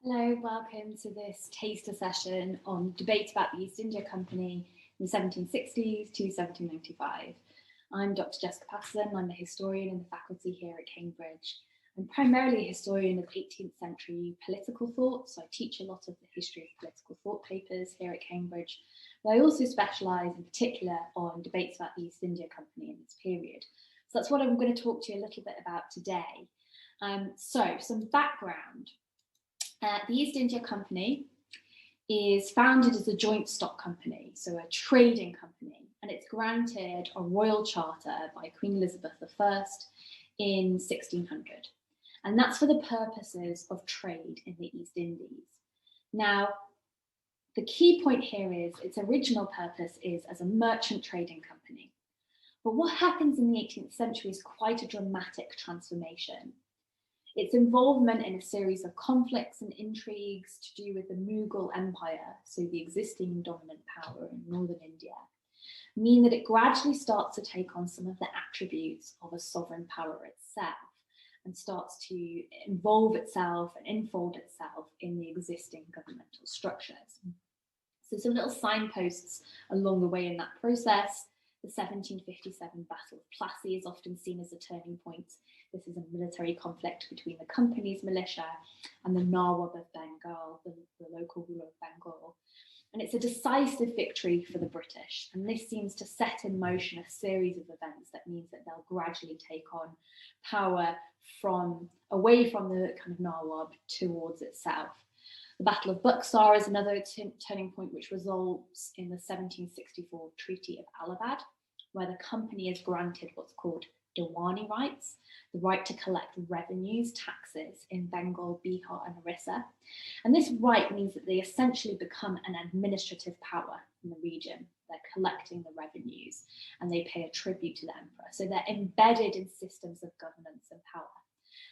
Hello, welcome to this taster session on debate about the East India Company in the 1760s to 1795. I'm Dr. Jessica Patterson. I'm a historian in the faculty here at Cambridge. I'm primarily a historian of 18th century political thought, so I teach a lot of the history of political thought papers here at Cambridge, but I also specialise in particular on debates about the East India Company in this period. So that's what I'm going to talk to you a little bit about today. So some background. The East India Company is founded as a joint stock company, so a trading company, and it's granted a royal charter by Queen Elizabeth I in 1600. And that's for the purposes of trade in the East Indies. Now, the key point here is its original purpose is as a merchant trading company. But what happens in the 18th century is quite a dramatic transformation. Its involvement in a series of conflicts and intrigues to do with the Mughal Empire, so the existing dominant power in northern India, mean that it gradually starts to take on some of the attributes of a sovereign power itself and starts to involve itself and enfold itself in the existing governmental structures. So some little signposts along the way in that process. The 1757 Battle of Plassey is often seen as a turning point. This is a military conflict between the company's militia and the Nawab of Bengal, the local ruler of Bengal. And it's a decisive victory for the British. And this seems to set in motion a series of events that means that they'll gradually take on power away from the kind of Nawab towards itself. The Battle of Buxar is another turning point, which results in the 1764 Treaty of Allahabad, where the company is granted what's called Diwani rights, the right to collect revenues, taxes in Bengal, Bihar, and Orissa. And this right means that they essentially become an administrative power in the region. They're collecting the revenues and they pay a tribute to the emperor. So they're embedded in systems of governance and power.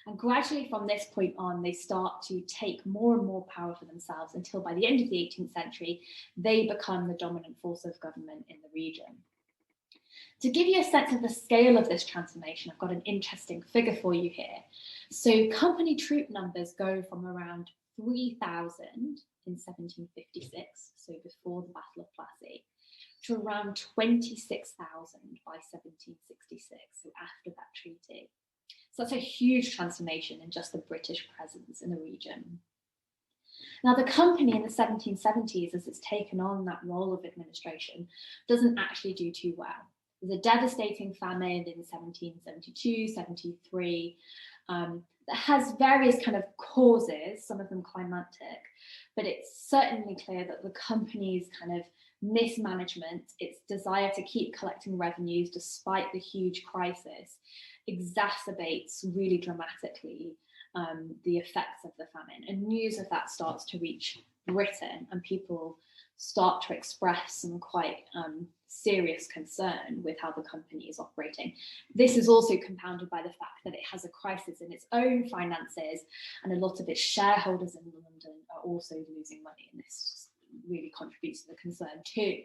And gradually from this point on, they start to take more and more power for themselves until by the end of the 18th century, they become the dominant force of government in the region. To give you a sense of the scale of this transformation, I've got an interesting figure for you here. So company troop numbers go from around 3,000 in 1756, so before the Battle of Plassey, to around 26,000 by 1766, so after that treaty. So that's a huge transformation in just the British presence in the region. Now, the company in the 1770s, as it's taken on that role of administration, doesn't actually do too well. There's a devastating famine in 1772, 73, that has various kind of causes, some of them climatic, but it's certainly clear that the company's kind of mismanagement, its desire to keep collecting revenues despite the huge crisis, exacerbates really dramatically the effects of the famine. And news of that starts to reach Britain, and people start to express some quite serious concern with how the company is operating. This is also compounded by the fact that it has a crisis in its own finances, and a lot of its shareholders in London are also losing money, and this really contributes to the concern too.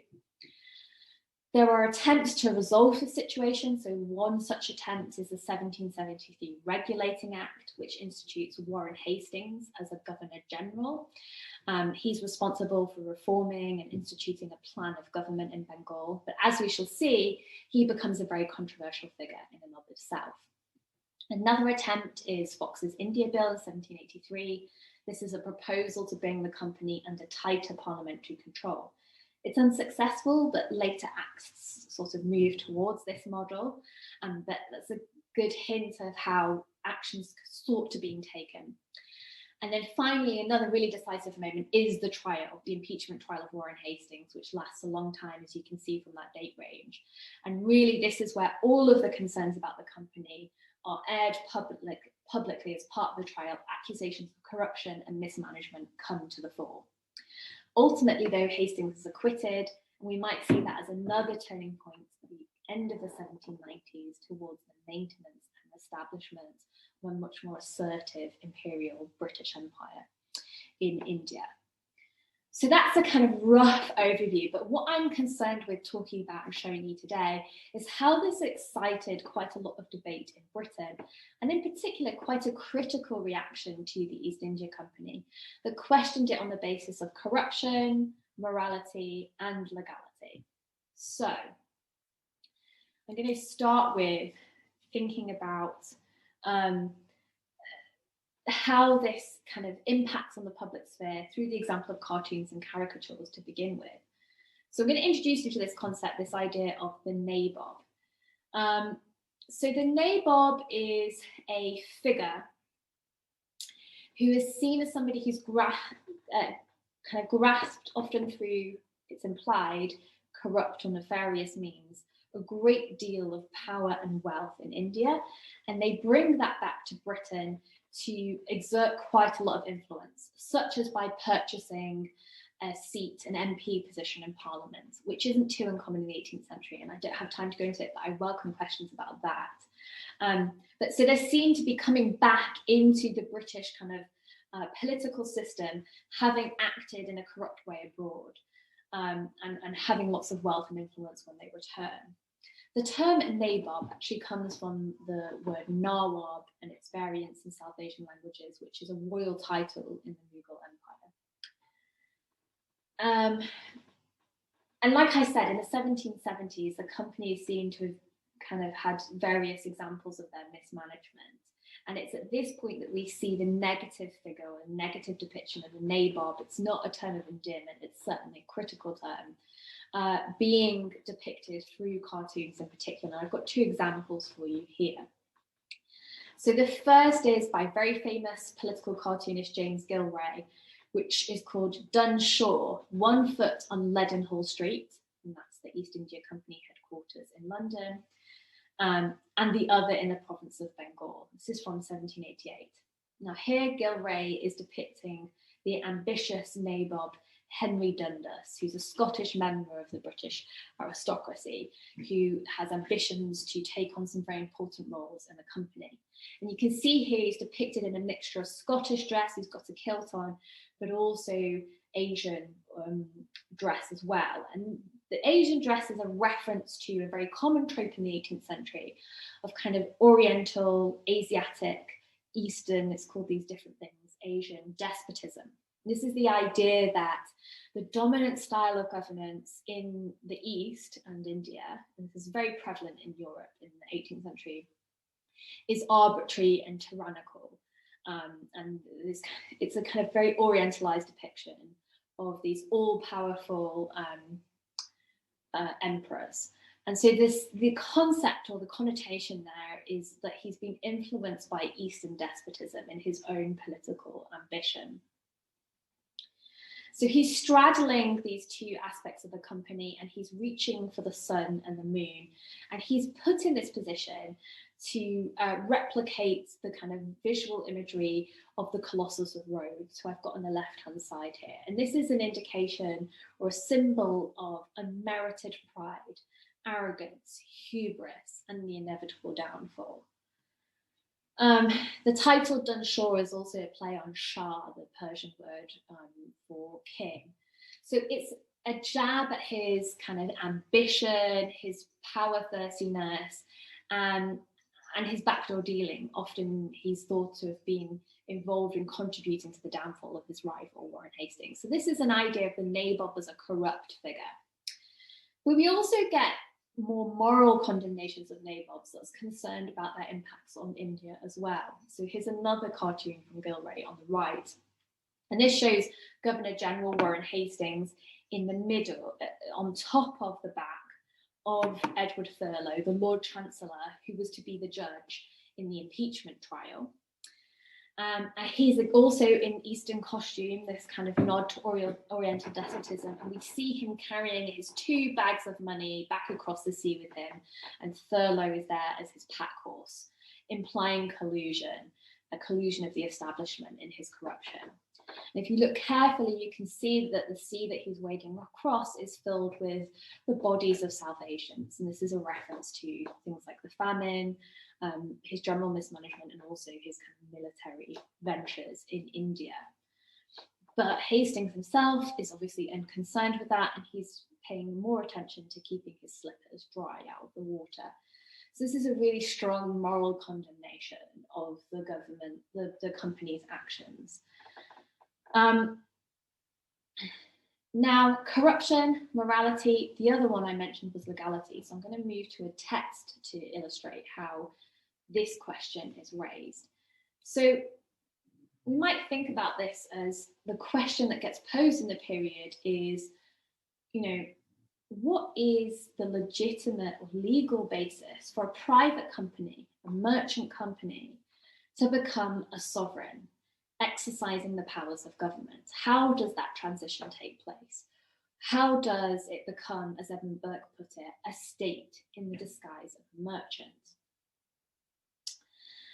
There are attempts to resolve the situation. So one such attempt is the 1773 Regulating Act, which institutes Warren Hastings as a Governor General. He's responsible for reforming and instituting a plan of government in Bengal. But as we shall see, he becomes a very controversial figure in and of itself. Another attempt is Fox's India Bill in 1783. This is a proposal to bring the company under tighter parliamentary control. It's unsuccessful, but later acts sort of move towards this model. But that's a good hint of how actions sought to being taken. And then finally, another really decisive moment is the trial, the impeachment trial of Warren Hastings, which lasts a long time, as you can see from that date range. And really, this is where all of the concerns about the company are aired publicly as part of the trial. Accusations of corruption and mismanagement come to the fore. Ultimately, though, Hastings is acquitted, and we might see that as another turning point at the end of the 1790s towards the maintenance and establishment of a much more assertive imperial British Empire in India. So that's a kind of rough overview, but what I'm concerned with talking about and showing you today is how this excited quite a lot of debate in Britain, and in particular, quite a critical reaction to the East India Company that questioned it on the basis of corruption, morality, and legality. So I'm going to start with thinking about how this kind of impacts on the public sphere through the example of cartoons and caricatures to begin with. So I'm going to introduce you to this concept, this idea of the nabob. So the nabob is a figure who is seen as somebody who's kind of grasped, often through, it's implied, corrupt or nefarious means, a great deal of power and wealth in India, and they bring that back to Britain to exert quite a lot of influence, such as by purchasing a seat, an MP position in Parliament, which isn't too uncommon in the 18th century, and I don't have time to go into it, but I welcome questions about that. But so they're seen to be coming back into the British kind of political system, having acted in a corrupt way abroad, and having lots of wealth and influence when they return. The term nabob actually comes from the word nawab and its variants in South Asian languages, which is a royal title in the Mughal Empire. And like I said, in the 1770s, the company is seen to have kind of had various examples of their mismanagement. And it's at this point that we see the negative figure or negative depiction of the nabob. It's not a term of endearment, it's certainly a critical term. Being depicted through cartoons in particular. I've got two examples for you here. So the first is by very famous political cartoonist James Gilray, which is called Dunshaw, 1 foot on Leadenhall Street, and that's the East India Company headquarters in London, and the other in the province of Bengal. This is from 1788. Now here Gilray is depicting the ambitious nabob Henry Dundas, who's a Scottish member of the British aristocracy, who has ambitions to take on some very important roles in the company. And you can see here he's depicted in a mixture of Scottish dress, he's got a kilt on, but also Asian dress as well. And the Asian dress is a reference to a very common trope in the 18th century of kind of Oriental, Asiatic, Eastern, it's called these different things, Asian despotism. This is the idea that the dominant style of governance in the East and India, and this is very prevalent in Europe in the 18th century, is arbitrary and tyrannical. And it's a kind of very orientalized depiction of these all-powerful emperors. And so the concept or the connotation there is that he's been influenced by Eastern despotism in his own political ambition. So he's straddling these two aspects of the company and he's reaching for the sun and the moon. And he's put in this position to replicate the kind of visual imagery of the Colossus of Rhodes, who I've got on the left-hand side here. And this is an indication or a symbol of unmerited pride, arrogance, hubris, and the inevitable downfall. The title Dunshaw is also a play on Shah, the Persian word for king. So it's a jab at his kind of ambition, his power thirstiness, and his backdoor dealing. Often he's thought to have been involved in contributing to the downfall of his rival, Warren Hastings. So this is an idea of the nabob as a corrupt figure. But we also get more moral condemnations of nabobs that's concerned about their impacts on India as well. So here's another cartoon from Gilray on the right. And this shows Governor General Warren Hastings in the middle, on top of the back of Edward Thurlow, the Lord Chancellor, who was to be the judge in the impeachment trial. He's also in Eastern costume, this kind of nod to Oriental despotism, and we see him carrying his 2 bags of money back across the sea with him, and Thurlow is there as his pack horse, implying collusion, a collusion of the establishment in his corruption. And if you look carefully, you can see that the sea that he's wading across is filled with the bodies of South Asians, and this is a reference to things like the famine, his general mismanagement, and also his kind of military ventures in India. But Hastings himself is obviously unconcerned with that, and he's paying more attention to keeping his slippers dry out of the water. So this is a really strong moral condemnation of the government, the company's actions. Now, corruption, morality, the other one I mentioned was legality. So I'm going to move to a text to illustrate how this question is raised. So we might think about this as the question that gets posed in the period is, what is the legitimate or legal basis for a private company, a merchant company, to become a sovereign, exercising the powers of government? How does that transition take place? How does it become, as Edmund Burke put it, a state in the disguise of a merchant?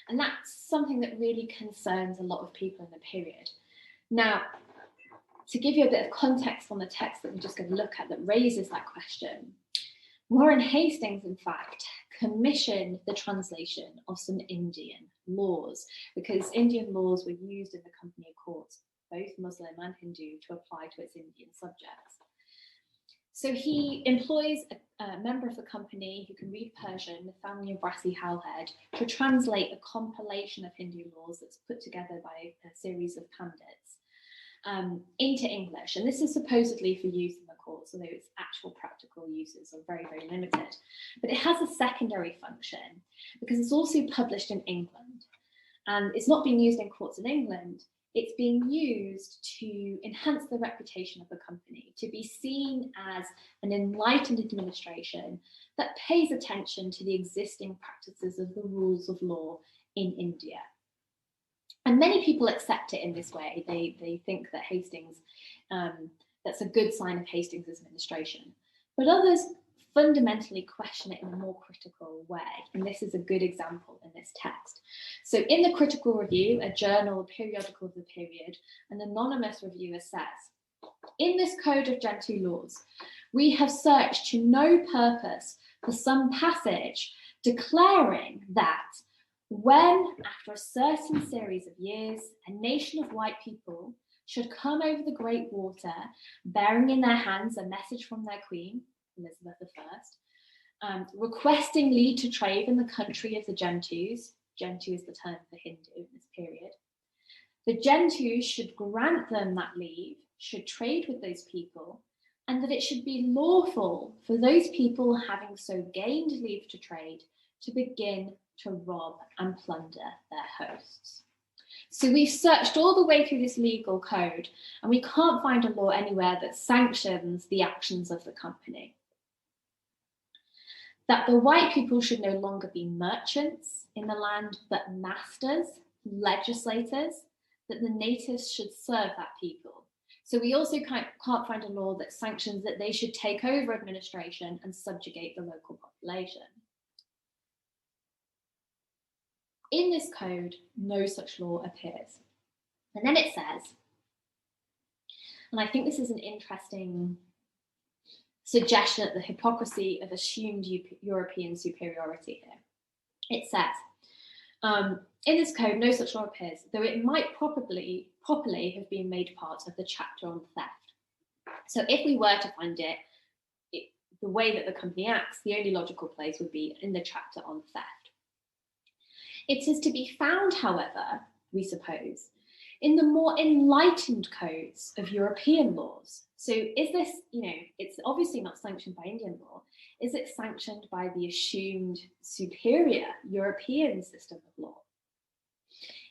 And that's something that really concerns a lot of people in the period. Now, to give you a bit of context on the text that we're just going to look at that raises that question, Warren Hastings, in fact, commissioned the translation of some Indian laws, because Indian laws were used in the company courts, both Muslim and Hindu, to apply to its Indian subjects. So he employs a member of the company who can read Persian, the family of Rassi Halhead, to translate a compilation of Hindu laws that's put together by a series of pandits into English. And this is supposedly for use in the courts, although its actual practical uses are very, very limited. But it has a secondary function because it's also published in England. And it's not being used in courts in England. It's being used to enhance the reputation of the company, to be seen as an enlightened administration that pays attention to the existing practices of the rules of law in India. And many people accept it in this way. They think that Hastings, that's a good sign of Hastings' administration. But others fundamentally question it in a more critical way. And this is a good example in this text. So in the Critical Review, a journal, a periodical of the period, an anonymous reviewer says, "In this code of Gentoo laws, we have searched to no purpose for some passage declaring that when, after a certain series of years, a nation of white people should come over the great water, bearing in their hands a message from their queen, Elizabeth I, requesting leave to trade in the country of the Gentoos," Gentoo is the term for Hindu in this period, "the Gentoos should grant them that leave, should trade with those people, and that it should be lawful for those people having so gained leave to trade to begin to rob and plunder their hosts." So we've searched all the way through this legal code and we can't find a law anywhere that sanctions the actions of the company. That the white people should no longer be merchants in the land, but masters, legislators, that the natives should serve that people. So we also can't find a law that sanctions that they should take over administration and subjugate the local population. In this code, no such law appears. And then it says, and I think this is an interesting suggestion at the hypocrisy of assumed European superiority here. It says, in this code, no such law appears, though it might properly have been made part of the chapter on theft. So if we were to find it, the way that the company acts, the only logical place would be in the chapter on theft. It is to be found, however, we suppose, in the more enlightened codes of European laws. So is this, it's obviously not sanctioned by Indian law. Is it sanctioned by the assumed superior European system of law?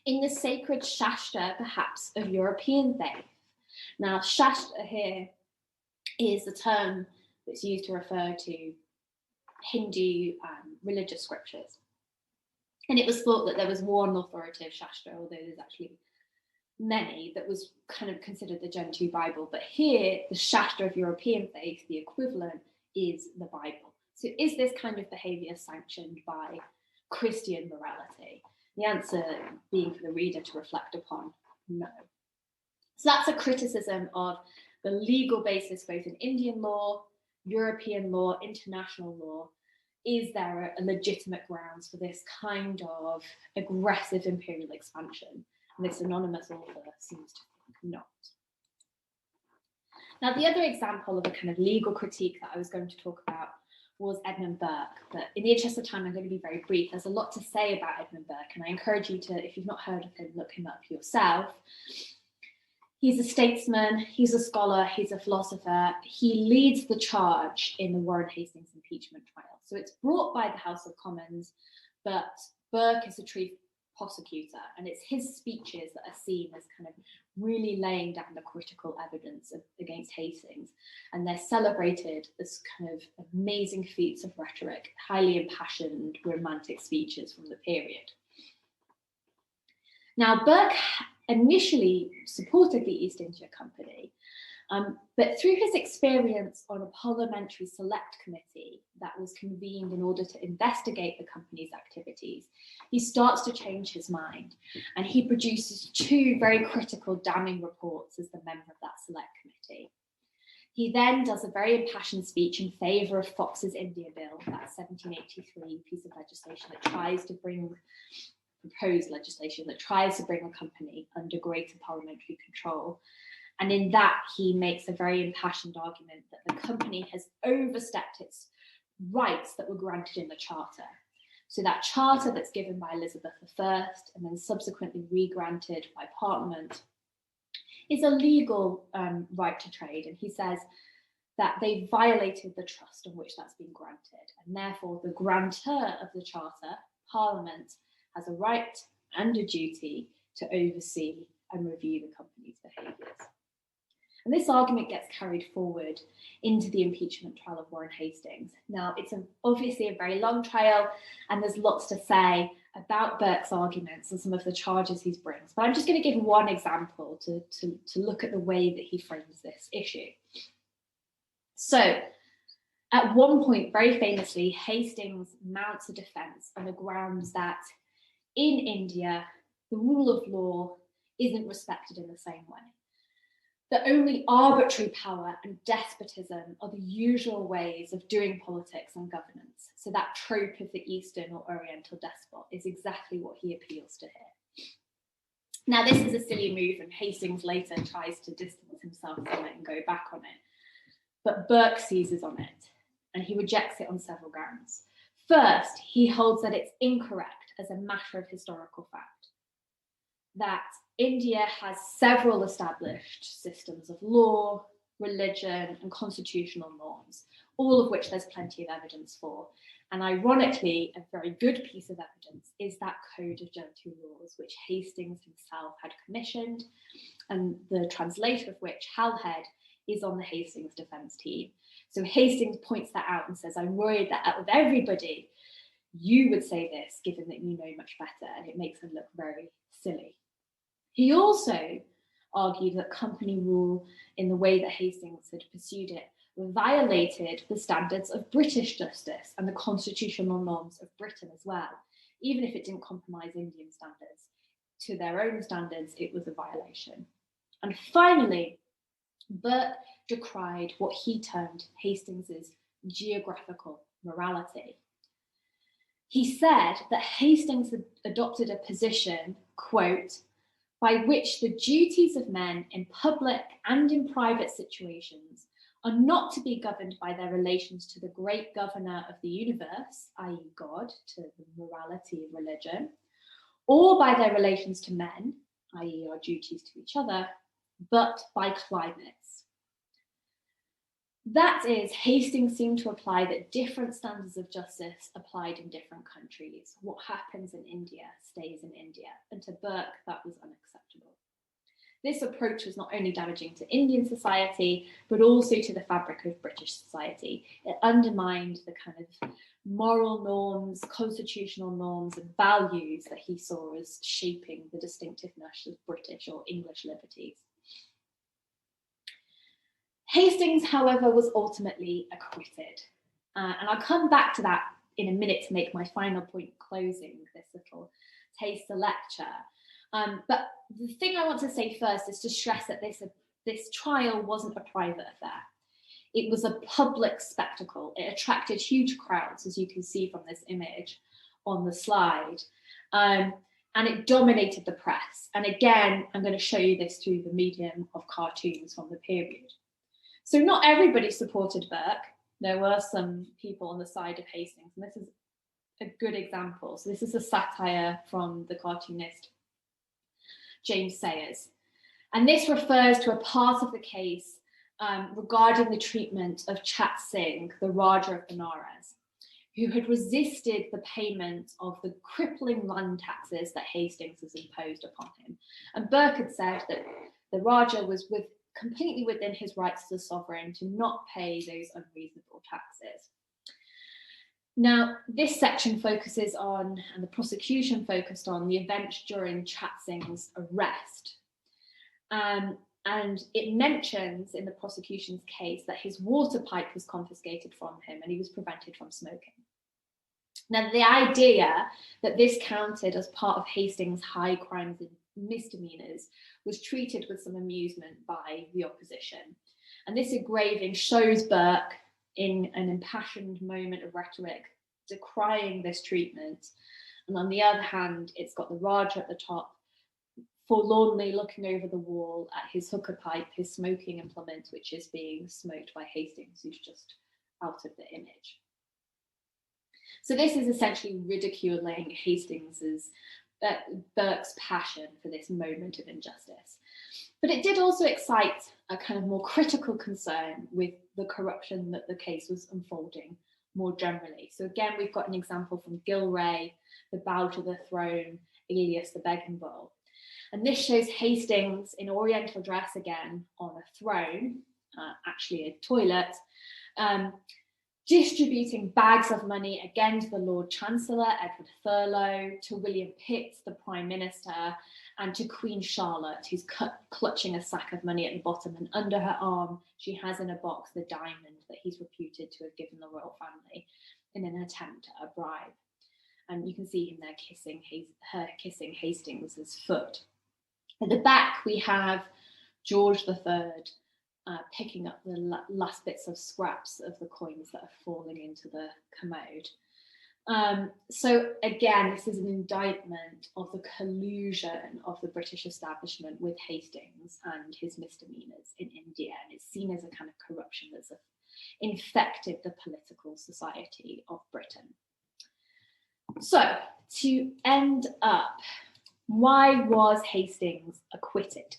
In the sacred Shastra, perhaps, of European faith. Now, Shastra here is the term that's used to refer to Hindu religious scriptures. And it was thought that there was one authoritative Shastra, although there's actually many, that was kind of considered the Gentoo Bible. But here, the Shastra of European faith, the equivalent, is the Bible. So is this kind of behaviour sanctioned by Christian morality? The answer being for the reader to reflect upon, no. So that's a criticism of the legal basis both in Indian law, European law, international law. Is there a legitimate grounds for this kind of aggressive imperial expansion? And this anonymous author seems to think not. Now, the other example of a kind of legal critique that I was going to talk about was Edmund Burke, but in the interest of time, I'm going to be very brief. There's a lot to say about Edmund Burke, and I encourage you to, if you've not heard of him, look him up yourself. He's a statesman, he's a scholar, he's a philosopher. He leads the charge in the Warren Hastings impeachment trial. So it's brought by the House of Commons, but Burke is a chief prosecutor, and it's his speeches that are seen as kind of really laying down the critical evidence against Hastings, and they're celebrated as kind of amazing feats of rhetoric, highly impassioned, romantic speeches from the period. Now, Burke initially supported the East India Company, but through his experience on a parliamentary select committee that was convened in order to investigate the company's activities, he starts to change his mind, and he produces two very critical, damning reports as the member of that select committee. He then does a very impassioned speech in favour of Fox's India Bill, that 1783 piece of legislation that tries to bring proposed legislation that tries to bring the company under greater parliamentary control. And in that, he makes a very impassioned argument that the company has overstepped its rights that were granted in the Charter. So that Charter that's given by Elizabeth I and then subsequently re-granted by Parliament is a legal right to trade. And he says that they violated the trust on which that's been granted. And therefore, the grantor of the Charter, Parliament, has a right and a duty to oversee and review the company's behaviours. And this argument gets carried forward into the impeachment trial of Warren Hastings. Now, it's obviously a very long trial, and there's lots to say about Burke's arguments and some of the charges he brings. But I'm just going to give one example to look at the way that he frames this issue. So, at one point, very famously, Hastings mounts a defence on the grounds that in India, the rule of law isn't respected in the same way. That only arbitrary power and despotism are the usual ways of doing politics and governance. So that trope of the Eastern or Oriental despot is exactly what he appeals to here. Now, this is a silly move, and Hastings later tries to distance himself from it and go back on it. But Burke seizes on it, and he rejects it on several grounds. First, he holds that it's incorrect as a matter of historical fact, that India has several established systems of law, religion, and constitutional norms, all of which there's plenty of evidence for. And ironically, a very good piece of evidence is that Code of Gentile Laws, which Hastings himself had commissioned, and the translator of which, Hal Head, is on the Hastings defence team. So Hastings points that out and says, I'm worried that out of everybody, you would say this, given that you know much better, and it makes him look very silly. He also argued that company rule, in the way that Hastings had pursued it, violated the standards of British justice and the constitutional norms of Britain as well. Even if it didn't compromise Indian standards, to their own standards, it was a violation. And finally, Burke decried what he termed Hastings's geographical morality. He said that Hastings had adopted a position, quote, by which the duties of men in public and in private situations are not to be governed by their relations to the great governor of the universe, i.e. God, to the morality of religion, or by their relations to men, i.e. our duties to each other, but by climates. That is, Hastings seemed to apply that different standards of justice applied in different countries. What happens in India stays in India, and to Burke, that was unacceptable. This approach was not only damaging to Indian society, but also to the fabric of British society. It undermined the kind of moral norms, constitutional norms, and values that he saw as shaping the distinctiveness of British or English liberties. Hastings, however, was ultimately acquitted. And I'll come back to that in a minute to make my final point closing this little taster lecture. But the thing I want to say first is to stress that this trial wasn't a private affair. It was a public spectacle. It attracted huge crowds, as you can see from this image on the slide. And it dominated the press. And again, I'm going to show you this through the medium of cartoons from the period. So not everybody supported Burke. There were some people on the side of Hastings, and this is a good example. So this is a satire from the cartoonist James Sayers. And this refers to a part of the case regarding the treatment of Chat Singh, the Raja of Benares, who had resisted the payment of the crippling land taxes that Hastings has imposed upon him. And Burke had said that the Raja was completely within his rights as a sovereign to not pay those unreasonable taxes. Now, this section focuses on, and the prosecution focused on, the event during Chat Singh's arrest. And it mentions in the prosecution's case that his water pipe was confiscated from him and he was prevented from smoking. Now, the idea that this counted as part of Hastings' high crimes and misdemeanors was treated with some amusement by the opposition. And this engraving shows Burke in an impassioned moment of rhetoric decrying this treatment. And on the other hand, it's got the Raja at the top, forlornly looking over the wall at his hookah pipe, his smoking implement, which is being smoked by Hastings, who's just out of the image. So this is essentially ridiculing Hastings's, Burke's passion for this moment of injustice. But it did also excite a kind of more critical concern with the corruption that the case was unfolding more generally. So again, we've got an example from Gilray, the bow to the throne, alias the begging bowl. And this shows Hastings in Oriental dress again on a throne, actually a toilet, distributing bags of money again to the Lord Chancellor, Edward Thurlow, to William Pitt, the Prime Minister, and to Queen Charlotte, who's clutching a sack of money at the bottom, and under her arm, she has in a box the diamond that he's reputed to have given the royal family in an attempt at a bribe. And you can see him there kissing Hastings' foot. At the back, we have George III picking up the last bits of scraps of the coins that are falling into the commode. So again, this is an indictment of the collusion of the British establishment with Hastings and his misdemeanors in India. And it's seen as a kind of corruption that's infected the political society of Britain. So to end up, why was Hastings acquitted?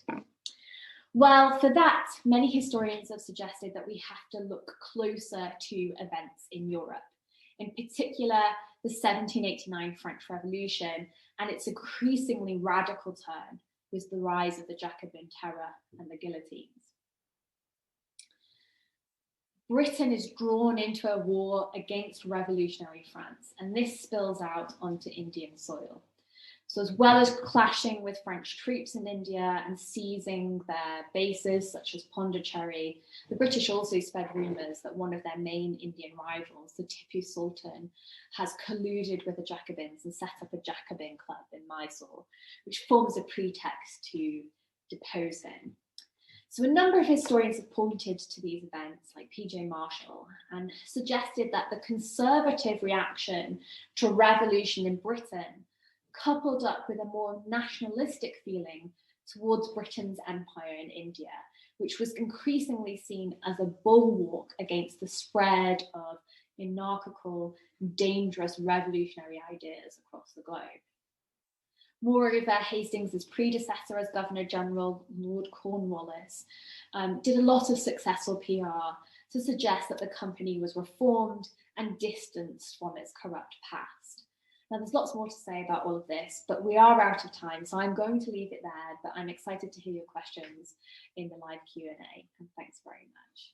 Well, for that, many historians have suggested that we have to look closer to events in Europe, in particular the 1789 French Revolution and its increasingly radical turn with the rise of the Jacobin terror and the guillotines. Britain is drawn into a war against revolutionary France, and this spills out onto Indian soil. So as well as clashing with French troops in India and seizing their bases, such as Pondicherry, the British also spread rumours that one of their main Indian rivals, the Tipu Sultan, has colluded with the Jacobins and set up a Jacobin club in Mysore, which forms a pretext to depose him. So a number of historians have pointed to these events, like P.J. Marshall, and suggested that the conservative reaction to revolution in Britain, coupled up with a more nationalistic feeling towards Britain's empire in India, which was increasingly seen as a bulwark against the spread of anarchical, dangerous revolutionary ideas across the globe. Moreover, Hastings' predecessor as Governor General, Lord Cornwallis, did a lot of successful PR to suggest that the company was reformed and distanced from its corrupt past. Now, there's lots more to say about all of this, but we are out of time, so I'm going to leave it there, but I'm excited to hear your questions in the live Q&A, and thanks very much.